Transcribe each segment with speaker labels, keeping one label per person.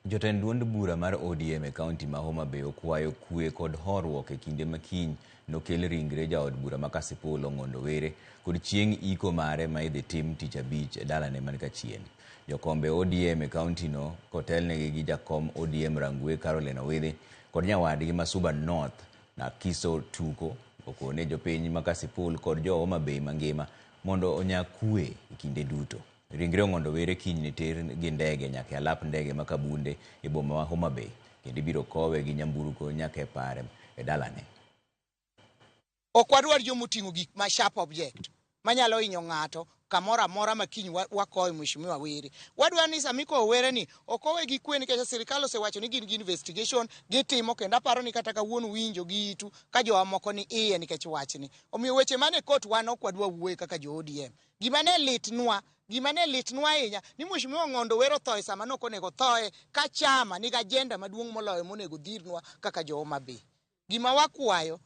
Speaker 1: Jotend duond bura mar ODM e kaunti ma Homa Bay okwayo kwe kod horuok e kinde ma kiny nokel ringre jaod bura ma Kasipul Ong'ondo Were kod chieng' iko mare ma idhi tim tich abich e dalane man Kachien. Jokombe ODM e kaunti no kotelnegi gi jakom ODM Rangwe Caroline Owidhi kod nyawadgi ma Suba North na Kiso Tuko okone jopiny ma Kasipul kod jo Homa Bay mangima mondo onya kwe e kinde duto. Ringre Ong'ondo Were kiny ni ter gi ndege nyaka alap ndege ma Kabunde e boma ma Homa Bay kendo ibiro kowe gi nyamburko nyaka e pare e dalane.
Speaker 2: Ok wadwar jomoting'o gik ma sharp object manyalo hinyo ng'ato kamoro amora ma kiny wakoyo Mheshimiwa Were. Wadwar ni Samiko Were ni okowe gi kwe nikech sirikal osewacho ni gin gi investigation gitimo, kendo aparo ni kata kawuono winjo gi itu ka jowa moko ni iye nikech wachni. Omiyo weche mane kot wan ok wadwa wuoye kaka jo ODM. Gima ne litnwa ahinya ni Mheshimiwa Ong'ondo Were othoe sama nok onego thoe ka chama ni agenda maduong' moloyo monego dhirnwa kaka jo Homa Bay. Gima wakwayo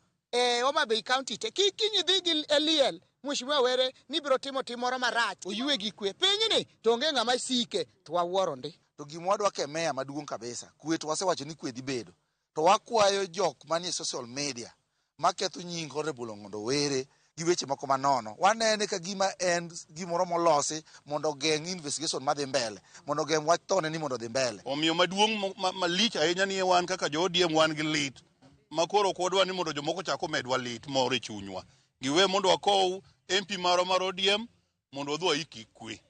Speaker 2: Homa Bay County te kiny dhi gi Eliel Mheshimiwa Were ni biro timo timoro marach oyue gi kwe pinyni to onge ng'ama sike to wawuoro ndi.
Speaker 3: To gima wadwa ke meya maduong' kabisa kwe to wasewacho ni kwe dhi bedo, to wakwayo jok manie social media maketho nying Honorable Ong'ondo Were gi weche moko manono. Wanene ka gima en gimoro molosi mondo ogeng' investigation madhi mbele, mondo ogeng' wach thone ni mondo dhi mbele.
Speaker 4: Omiyo maduong' malich ahinya ni wan kaka jo ODM wan gi lit makoro kodwa ni mondo jomoko chako medwa lit moro e chunywa. Giwe mondo wakow MP maro mar ODM mondo odhi waiki kwe.